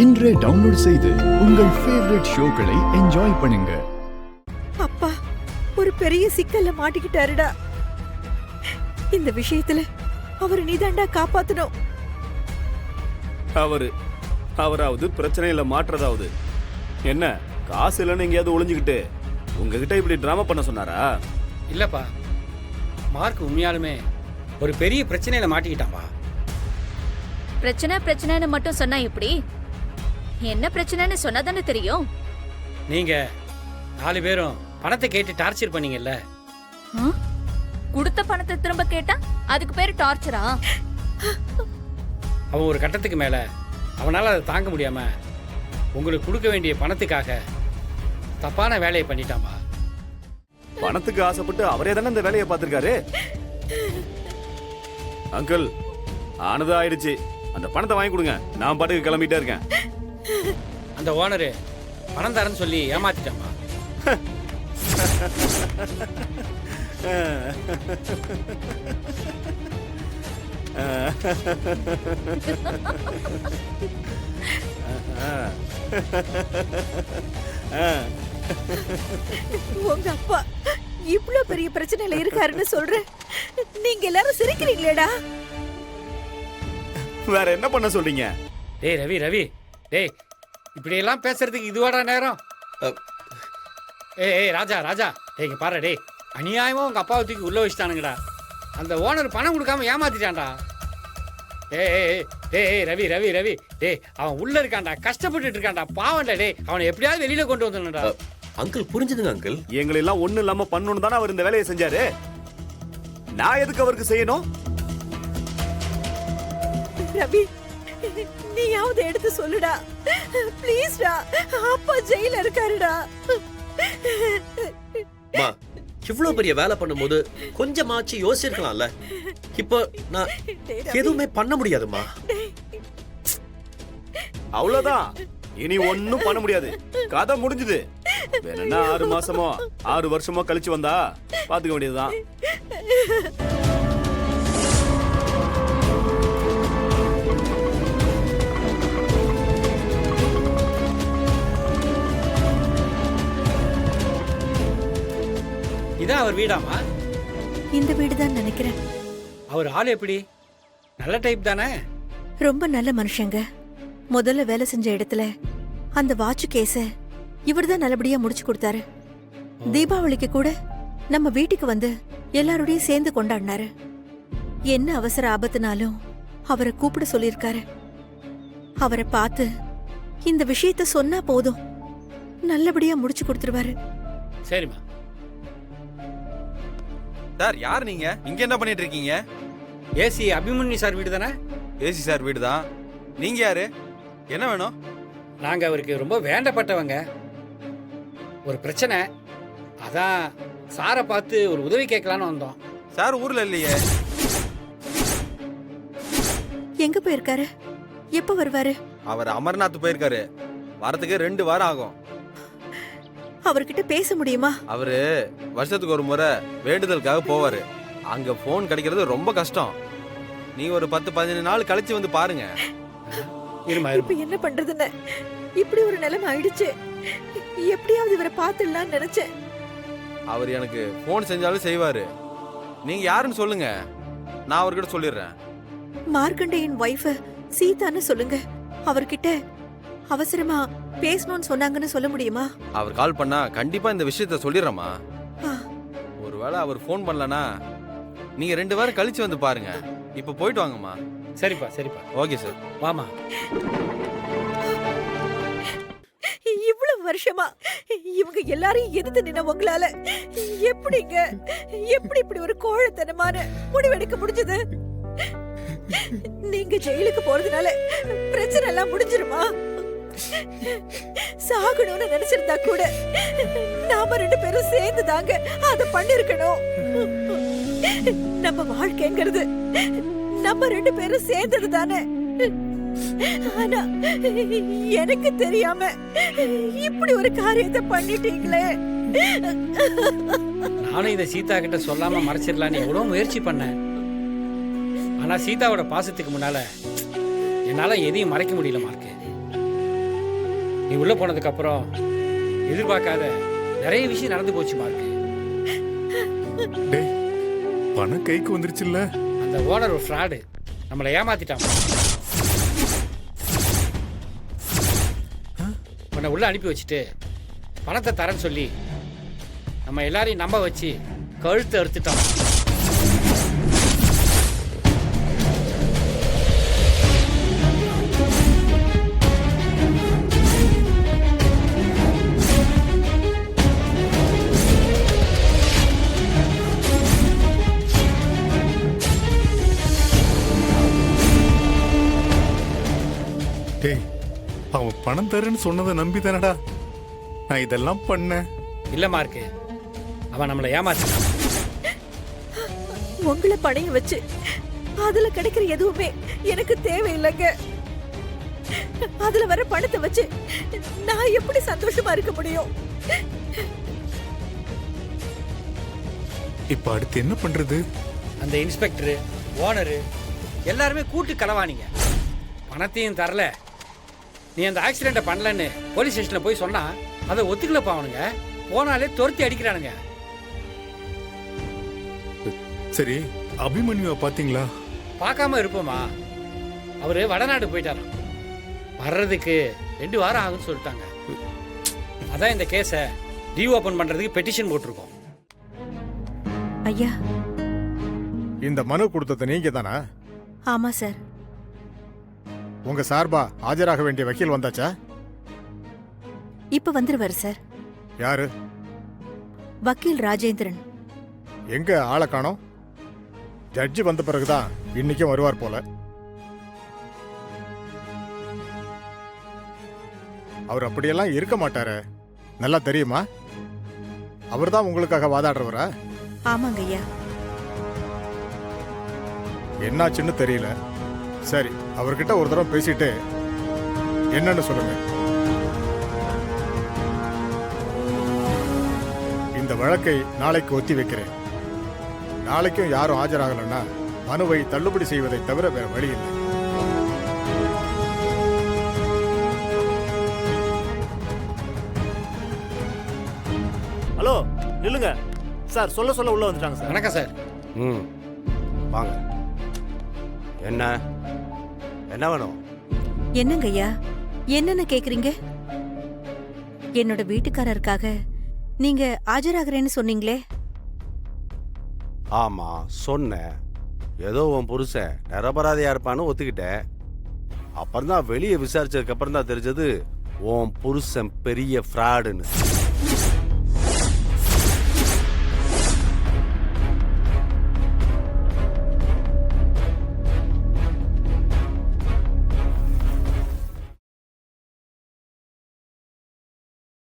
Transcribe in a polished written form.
இன்றே டவுன்லோட் செய்து உங்கள் ஃபேவரட் ஷோக்களை என்ஜாய் பண்ணுங்க. அப்பா ஒரு பெரிய சிக்கல்ல மாட்டிக்கிட்டாருடா. இந்த விஷயத்துல அவரை நீதாண்டா காப்பாத்தணும். அவராவது பிரச்சனையில மாற்றதாவது என்ன, காசு இல்லைன்னு எங்கேயாவது ஒளிஞ்சுக்கிட்டு உங்ககிட்ட இப்படி டிராமா பண்ண சொன்னாரா? இல்லப்பா, மார்க் உண்மையாலுமே ஒரு பெரிய பிரச்சனையில மாட்டிக்கிட்டான்பா. பிரச்சனைன்னு மட்டும் சொன்னா எப்படி? என்ன பிரச்சனைன்னு சொன்னாதானே தெரியும். நீங்க 4 பேரும் பணத்தை கேட்டு டார்ச்சர் பண்ணீங்கல்ல, கொடுத்த பணத்தை திரும்ப கேட்டா அதுக்கு பேரு டார்ச்சரா? அவன் ஒரு கட்டத்துக்கு மேல அவனால அதை தாங்க முடியாம உங்களுக்கு கொடுக்க வேண்டிய பணத்துக்காக தப்பான வேலையை பண்ணிட்டான்பா. பணத்துக்கு ஆசைப்பட்டு அவரே தானே இந்த வேலையை பார்த்திருக்காரு. அங்கிள், ஆனது ஆயிடுச்சு, அந்த பணத்தை வாங்கி கொடுங்க, நான் பாட்டுக்கு கிளம்பிட்டே இருக்கேன். அந்த ஓனரு பணம் தரேன்னு சொல்லி ஏமாத்திட்டான்பா. உங்க அப்பா இவ்ளோ பெரிய பிரச்சனையில இருக்காருன்னு சொல்றேன், நீங்க எல்லாரும் சிரிக்கிறீங்களேடா. வேற என்ன பண்ண சொல்றீங்க? டேய் ரவி, டேய் இப்படி எல்லாம் பேசுறதுக்கு இதுவாடா நேரம்? ஏய் ராஜா, டேய் இங்க பாரு, டேய் அநியாயமா உங்க அப்பாவை தூக்கி உள்ள வச்சுட்டானுங்கடா. அந்த ஓனர் பணம் கொடுக்காம ஏமாத்திட்டான்டா. ஏய் ரவி, டேய் அவன் உள்ள இருக்கான்டா, கஷ்டப்பட்டுட்டு இருக்கான்டா, பாவம்டா. டேய் அவனை எப்படியாவது வெளியில கொண்டு வந்துடணும்டா. Uncle புரிஞ்சுதுங்க uncle. எங்களை எல்லாம் ஒண்ணு இல்லாம பண்ணணும் தானே அவர் இந்த வேலையை செஞ்சாரு. நான் எதுக்கு அவருக்கு செய்யணும்? ரவி, நீயாவது எடுத்து சொல்லுடா ப்ளீஸ்டா. அப்பா ஜெயில இருக்காருடா. மா, இவ்வளவு பெரிய வேலை பண்ணும்போது கொஞ்சமாச்சு யோசிச்சிருக்கலாம்ல. இப்போ நான் எதுவுமே பண்ண முடியாதுமா. அவ்வளவுதான், இனி ஒண்ணும் பண்ண முடியாது, கதை முடிஞ்சது. வேணும்னா 6 மாசமோ 6 வருஷமோ கழிச்சு வந்தா பாத்துக்க வேண்டியதுதான். இதான் அவர் வீடாமா? இந்த வீடுதான் நினைக்கிறேன். அவர் ஆள் எப்படி? நல்ல டைப் தானே? ரொம்ப நல்ல மனுஷங்க. முதல்ல வேலை செஞ்ச இடத்துல அந்த வாட்ச் கேஸ இவர்தான் நல்லபடியா முடிச்சு கொடுத்தாரு. தீபாவளிக்கு கூட நம்ம வீட்டுக்கு வந்து எல்லாரோடையும் சேர்ந்து கொண்டாடினாரு. என்ன அவசர ஆபத்துனாலும் அவரை கூப்பிட சொல்லியிருக்காரு. அவரை பார்த்து இந்த விஷயத்த சொன்னா போதும், நல்லபடியா முடிச்சு கொடுத்துருவாரு. சரிம்மா. சார், யார் நீங்க? இங்க என்ன பண்ணிட்டு இருக்கீங்க? ஏசி அபிமன்யு சார் வீடு தானே? ஏசி சார் வீடு தான். நீங்க யாரு? என்ன வேணும்? நாங்க அவருக்கு ரொம்ப வேண்டப்பட்டவங்க. ஒரு பிரச்சனை, அதான் சாரை பார்த்து ஒரு உதவி கேட்கலான்னு வந்தோம். சார் ஊர்ல இல்லையே. எங்க போயிருக்காரு? எப்ப வருவாரு? அவர் அமர்நாத் போயிருக்காரு, வரதுக்கு 2 வாரம் ஆகும். அவர்கிட்ட பேச முடியுமா? அவரு வருஷத்துக்கு ஒரு முறை வேண்டுதலுக்காக போவாரு. அங்க போன் கிடைக்கிறது ரொம்ப கஷ்டம். நீ ஒரு 10-15 நாள் கழிச்சு வந்து பாருங்க. இப்ப என்ன பண்றதுன்னு இப்படி ஒரு நிலைமை ஆயிடுச்சு. எப்படியாவது இவரை பார்த்துடலாம்னு நினைச்சேன். அவர் எனக்கு போன் செஞ்சாலும் செய்வாரு. நீங்க யாருன்னு சொல்லுங்க, நான் அவர்கிட்ட சொல்லிடுறேன். மார்க்கண்டேயன் வைஃப் சீதான்னு சொல்லுங்க. அவர்கிட்ட அவசரமா பேசணும்னு சொன்னாங்கன்னு சொல்ல முடியுமா? அவர் கால் பண்ணா கண்டிப்பா இந்த விஷயத்த சொல்லிடுறேம்மா. ஒருவேளை அவர் போன் பண்ணலனா நீங்க 2 வாரம் கழிச்சு வந்து பாருங்க. இப்ப போயிட்டு வாங்கம்மா. சரிப்பா. Okay sir. வாமா. இவ்வளவு வருஷமா இவங்க எல்லாரையும் எதிர்த்து நின்ன உங்களால எப்படிங்க இப்படி ஒரு கோழைத்தனமான முடிவெடுக்க முடிஞ்சது? நீங்க ஜெயிலுக்கு போறதுனால பிரச்சனை எல்லாம் முடிஞ்சிருமா? சாகணும்னு நினைச்சிருந்தா கூட நாம 2 பேரும் சேர்ந்து தாங்க அத பண்ணிருக்கணும். நம்ம வாழ்க்கைங்கிறது நம்ம 2 பேரும் சேர்ந்தது தானே. ஆனா எனக்கு தெரியாம இப்படி ஒரு காரியத்தை பண்ணிட்டீங்களே. நானும் இதை சீதா கிட்ட சொல்லாம மறைச்சிடலான்னு எவ்வளவு முயற்சி பண்ணேன். ஆனா சீதாவோட பாசத்துக்கு முன்னால என்னால எதையும் மறைக்க முடியல மார்க்கு. நீ உள்ள போனதுக்கு அப்புறம் எதிர்பார்க்காத நிறைய விஷயம் நடந்து போச்சு மார்க்கு. டேய் பணம் கைக்கு வந்துருச்சுல்ல? அந்த ஓனர் ஒரு ஃப்ராடு, நம்மளை ஏமாத்திட்டான். உன்னை உள்ள அனுப்பி வச்சுட்டு பணத்தை தரேன்னு சொல்லி நம்ம எல்லாரையும் நம்ப வச்சு கழுத்தை அறுத்துட்டான். டேய் அவன் பணம் தரேன்னு சொன்னதை நம்பி தானடா நான் இதெல்லாம் பண்ணேன். இல்ல மார்க்கு, அவன் நம்மளை ஏமாத்திட்டான். உங்களை பணைய வச்சு அதுல கிடைக்கிற எதுவுமே எனக்கு தேவையில்லைங்க. அதுல வர பணத்தை வச்சு நான் எப்படி சந்தோஷமா இருக்க முடியும்? இப்ப அடுத்து என்ன பண்றது? அந்த இன்ஸ்பெக்டரு, ஓனரு எல்லாருமே கூட்டு களவானீங்க. பணத்தையும் தரல. நீ அந்த ஆக்சிடென்ட்டை பண்ணலன்னு போலீஸ் ஸ்டேஷன்ல போய் சொன்னா அதை ஒத்துக்கலப்பா. அவனுங்க போனாலே துரத்தி அடிக்கிறானுங்க. சரி அபிமன்யுவை பாத்தீங்களா? பார்க்காம இருப்போமா? அவரு வடநாடு போயிட்டாராம். வர்றதுக்கு 2 வாரம் ஆகும்னு சொல்லிட்டாங்க. அதான் இந்த கேஸை ரீஓபன் பண்றதுக்கு பெட்டிஷன் போட்டிருக்கோம். ஐயா. இந்த மனு கொடுத்தது நீங்க தானா? ஆமா சார். உங்க சார்பா ஆஜராக வேண்டிய வக்கீல் வந்தாச்சா? இப்ப வந்துருவாரு சார். யாரு? வக்கீல் ராஜேந்திரன். எங்க ஆளை காணோம்? ஜட்ஜி வந்த பிறகுதான் இன்னைக்கும் வருவார் போல. அவர் அப்படியெல்லாம் இருக்க மாட்டாரு. நல்லா தெரியுமா? அவர்தான் உங்களுக்காக வாதாடுறவரா? ஆமாங்க ஐயா. என்னாச்சுன்னு தெரியல. சரி, அவர்கிட்ட ஒரு தடவை பேசிட்டு என்னன்னு சொல்லுங்க. இந்த வழக்கை நாளைக்கு ஒத்தி வைக்கிறேன். நாளைக்கும் யாரும் ஆஜராகலன்னா மனுவை தள்ளுபடி செய்வதை தவிர வேற வழி இல்லை. ஹலோ நில்லுங்க சார். சொல்ல உள்ள வந்துட்டாங்க சார். வணக்கம் சார். வாங்க. என்ன வேணும்? என்னங்க ஐயா, என்னன்னு கேக்குறீங்க? என்னோட வீட்டுக்காரருக்காக நீங்க ஆஜராகிறேன்னு சொன்னீங்களே. ஆமா சொன்னேன். ஏதோ உன் புருஷன் நிரபராதியா இருப்பான்னு ஒத்துக்கிட்டேன். அப்புறம் தான் வெளியே விசாரிச்சதுக்கு அப்புறம் தான் தெரிஞ்சது உன் புருஷன் பெரிய ஃப்ராடுன்னு.